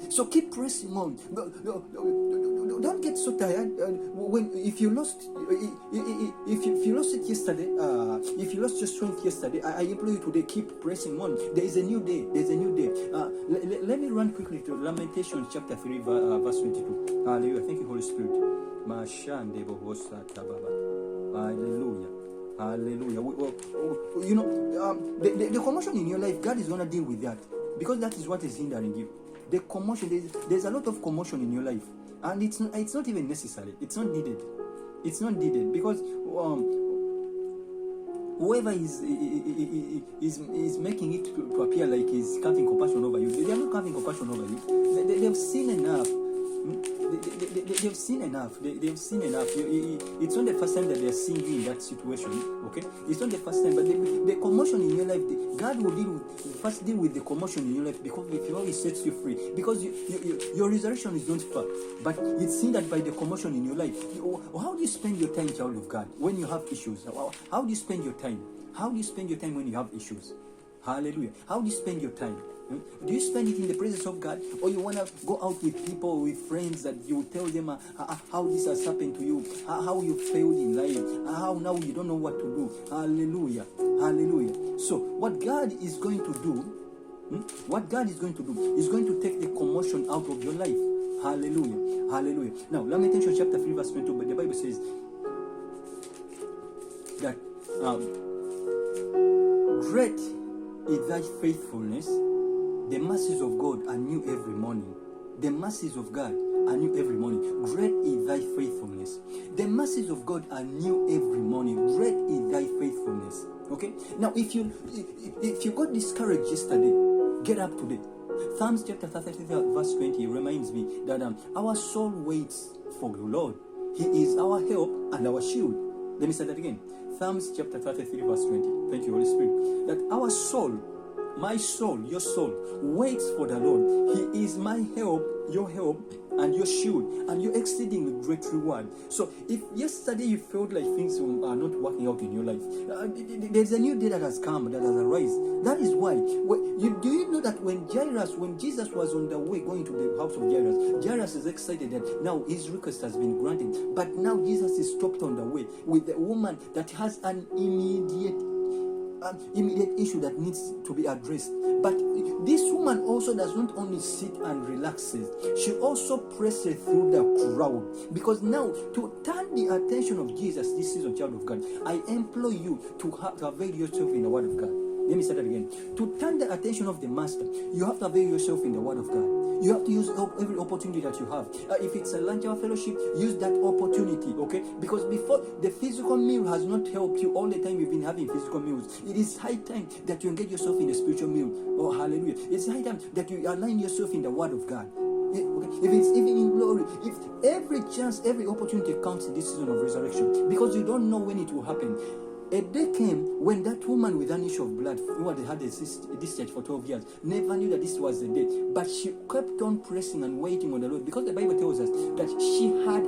So keep pressing on. Don't get so tired. If you lost it yesterday, if you lost your strength yesterday, I implore you today, keep pressing on. There is a new day. There's a new day. Let me run quickly to Lamentations chapter 3, verse 22. Hallelujah. Thank you, Holy Spirit. Hallelujah. Hallelujah. You know, the commotion in your life, God is going to deal with that, because that is what is hindering you. The commotion, there's a lot of commotion in your life, and it's not even necessary. It's not needed. It's not needed, because whoever is making it to appear like he's having compassion over you, they are not having compassion over you. They've seen enough. They've seen enough. They've seen enough. It's not the first time that they're seeing you in that situation. Okay, it's not the first time, but the commotion in your life, God will first deal with the commotion in your life, because before He sets you free. Because your resurrection is not far, but it's seen that by the commotion in your life. How do you spend your time, child of God, when you have issues? How do you spend your time? How do you spend your time when you have issues? Hallelujah. How do you spend your time? Do you spend it in the presence of God, or you want to go out with people, with friends, that you tell them how this has happened to you, how you failed in life, how now you don't know what to do? Hallelujah. Hallelujah. So what God is going to do, is going to take the commotion out of your life. Hallelujah. Hallelujah. Now, Lamentations chapter 3 verse 22, but the Bible says that great is thy faithfulness. The mercies of God are new every morning. The mercies of God are new every morning. Great is thy faithfulness. The mercies of God are new every morning. Great is thy faithfulness. Okay? Now, if you got discouraged yesterday, get up today. Psalms chapter 33 verse 20 reminds me that our soul waits for the Lord. He is our help and our shield. Let me say that again. Psalms chapter 33 verse 20. Thank you, Holy Spirit. That our soul, my soul, your soul, waits for the Lord. He is my help, your help, and your shield, and your exceedingly great reward. So if yesterday you felt like things are not working out in your life, there's a new day that has come, that has arisen. That is why. Do you know that when Jesus was on the way going to the house of Jairus is excited that now his request has been granted. But now Jesus is stopped on the way with the woman that has an immediate issue that needs to be addressed. But this woman also does not only sit and relaxes, she also presses through the crowd, because now to turn the attention of Jesus this season, child of God, I implore you to avail yourself in the Word of God. Let me say that again. To turn the attention of the Master, you have to avail yourself in the Word of God. You have to use every opportunity that you have. If it's a lunch hour fellowship, use that opportunity, okay? Because before, the physical meal has not helped you all the time you've been having physical meals. It is high time that you engage yourself in the spiritual meal. Oh, hallelujah. It's high time that you align yourself in the Word of God. Okay? If it's even in glory, if every chance, every opportunity counts in this season of resurrection, because you don't know when it will happen. A day came when that woman with an issue of blood, who had had a discharge for 12 years, never knew that this was the day. But she kept on pressing and waiting on the Lord, because the Bible tells us that she had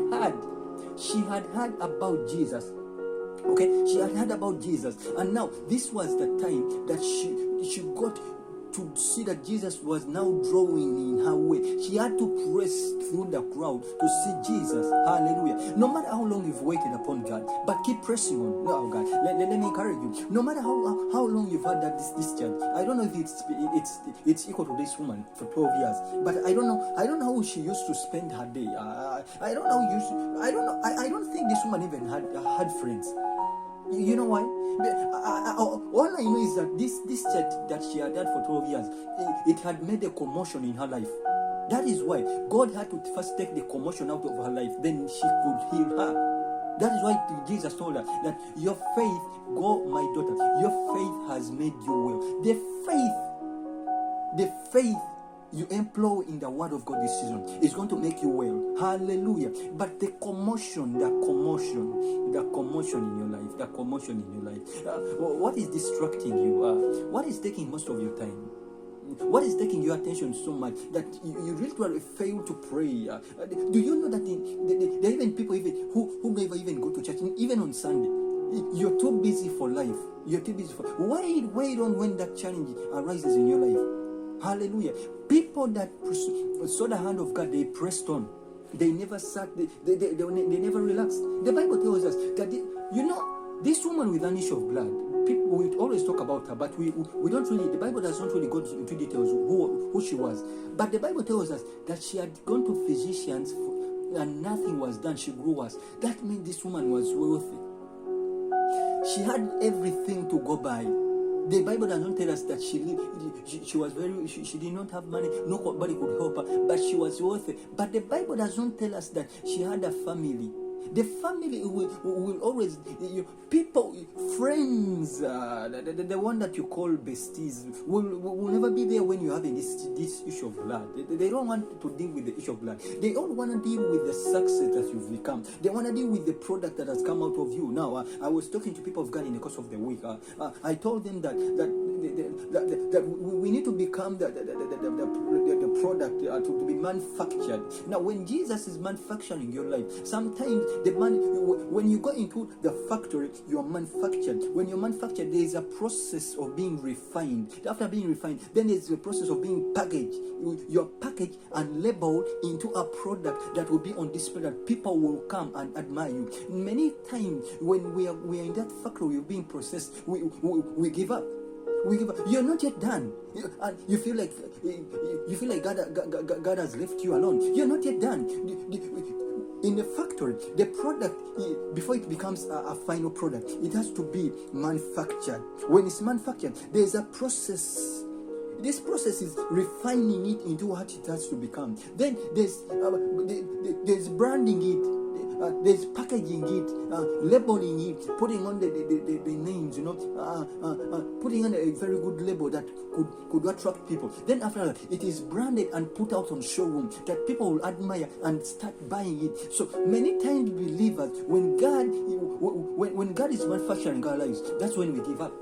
heard about Jesus. Okay, she had heard about Jesus, and now this was the time that she got to see that Jesus was now drawing in her way. She had to press through the crowd to see Jesus. Hallelujah. No matter how long you've waited upon God, but keep pressing on. Oh God, let me encourage you. No matter how long you've had that discharge, I don't know if it's equal to this woman for 12 years, but I don't know how she used to spend her day. I don't think this woman even had friends. You know why? All I know is that this church that she had for 12 years, it had made a commotion in her life. That is why God had to first take the commotion out of her life, then she could heal her. That is why Jesus told her that your faith, go my daughter, your faith has made you well. The faith you employ in the Word of God this season is going to make you well. Hallelujah. But the commotion in your life, what is distracting you? What is taking most of your time? What is taking your attention so much that you really fail to pray? Do you know that there are even people who never even go to church, even on Sunday? You're too busy for life. Wait on when that challenge arises in your life. Hallelujah. People that saw the hand of God, they pressed on. They never sat, they never relaxed. The Bible tells us that, this woman with an issue of blood, people, we always talk about her, but we don't really, the Bible does not really go into details who she was. But the Bible tells us that she had gone to physicians and nothing was done. She grew worse. That means this woman was wealthy. She had everything to go by. The Bible does not tell us that she was she did not have money, nobody could help her, but she was wealthy. But the Bible does not tell us that she had a family. The family will always, people, friends, the one that you call besties, will never be there when you're having this issue of blood. They don't want to deal with the issue of blood. They all want to deal with the success that you've become. They want to deal with the product that has come out of you. Now, I was talking to people of God in the course of the week. I told them that we need to become the product to be manufactured. Now, when Jesus is manufacturing your life, sometimes when you go into the factory, you are manufactured. When you're manufactured, there is a process of being refined. After being refined, then there's the process of being packaged. You're packaged and labeled into a product that will be on display, that people will come and admire you. Many times when we are in that factory, we're being processed, we give up. You're not yet done. You feel like God has left you alone. You're not yet done. In the factory, the product, before it becomes a final product, it has to be manufactured. When it's manufactured, there's a process. This process is refining it into what it has to become. Then there's branding it. There's packaging it, labeling it, putting on the names, putting on a very good label that could attract people. Then after that, it is branded and put out on showroom that people will admire and start buying it. So many times believers, when God is manufacturing our lives, that's when we give up.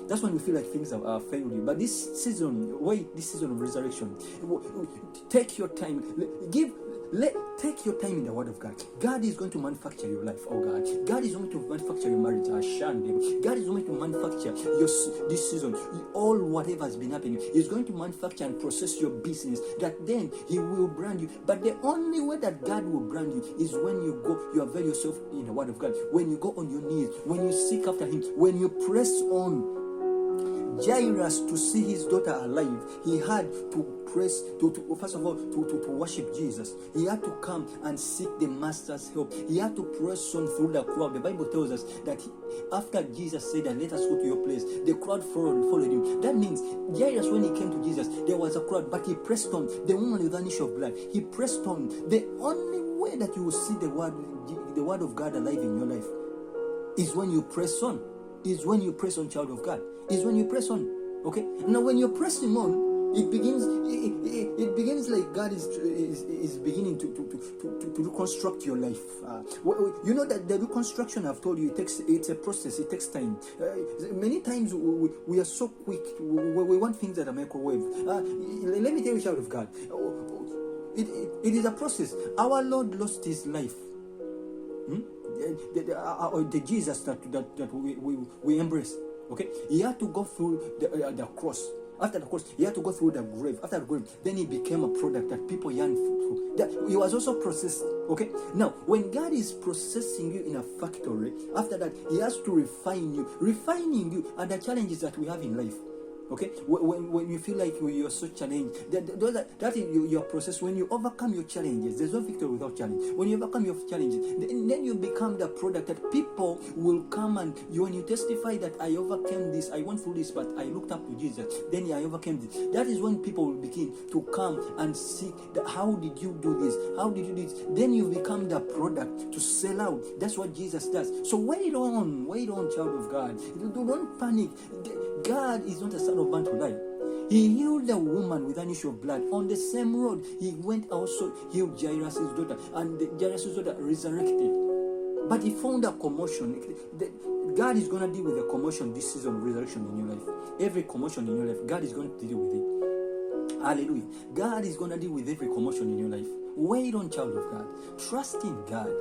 That's when we feel like things are failing. But this season of resurrection, take your time. Take your time in the Word of God. God is going to manufacture your life, oh God. God is going to manufacture your marriage, God is going to manufacture this season, all whatever has been happening. He's going to manufacture and process your business, that then He will brand you. But the only way that God will brand you is when you avail yourself in the Word of God, when you go on your knees, when you seek after Him, when you press on. Jairus, to see his daughter alive, he had to press, first of all, to worship Jesus. He had to come and seek the Master's help. He had to press on through the crowd. The Bible tells us that after Jesus said that, let us go to your place, the crowd followed him. That means Jairus, when he came to Jesus, there was a crowd, but he pressed on. The woman with an issue of blood, he pressed on. The only way that you will see the word of God alive in your life is when you press on. Is when you press on, child of God. Is when you press on. Okay? Now when you're pressing on, it begins like God is beginning to reconstruct your life. You know that the reconstruction, I've told you, it's a process. It takes time. Many times we are so quick. We want things that are microwave. Let me tell you, child of God, it is a process. Our Lord lost His life. The Jesus that we embrace, okay, He had to go through the cross. After the cross, He had to go through the grave. After the grave, then He became a product that people yearn for. That He was also processed. Okay, now when God is processing you in a factory, after that He has to refine you. Refining you are the challenges that we have in life. Okay, when you feel like you're so challenged, that is your process. When you overcome your challenges, there's no victory without challenge. When you overcome your challenges, then you become the product that people will come and when you testify that I overcame this, I went through this, but I looked up to Jesus, then I overcame this. That is when people will begin to come and see how did you do this? How did you do this? Then you become the product to sell out. That's what Jesus does. So wait on, child of God. Don't panic. God is not a son of man to lie. He healed the woman with an issue of blood. On the same road, He went also healed Jairus' daughter, and Jairus' daughter resurrected. But He found a commotion. God is going to deal with the commotion this season of resurrection in your life. Every commotion in your life, God is going to deal with it. Hallelujah. God is going to deal with every commotion in your life. Wait on, child of God. Trust in God.